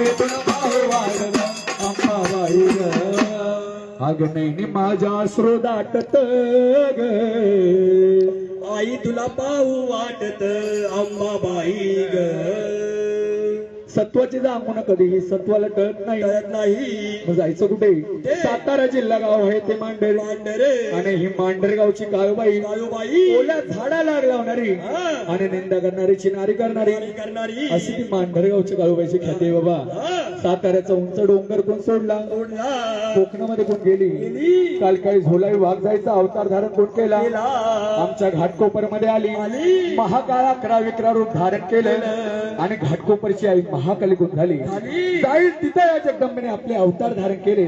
आई तुला पाहू वाटत अंबाबाई ग अग नैनी माझ्या अश्रू दाटत ग आई तुला पाहू वाटत अंबाबाई ग सत्वाची जांभून कधीही सत्वाला टळत नाही कळत नाही मग जायचं कुठे सातारा जिल्हा गाव आहे ते मांडर मांडरे आणि ही मांडर गावची काळूबाई काळूबाई ओल्या झाडाला लावणारी आणि निंदा करणारी चिनारी करणारी अशी ती मांडर गावची काळूबाईची ख्याती आहे बाबा साताऱ्याचा उंच डोंगर कोण सोडला कोकणामध्ये कोण गेली काल काही झोलाई वाघ जायचा अवतार धारण कोण केला आमच्या घाटकोपर मध्ये आली महाकाळा 11 रूप धारण केलं आणि घाटकोपरची आई महाकाली कोण झाली जाईल तिथे या जगदंबेने आपले अवतार धारण केले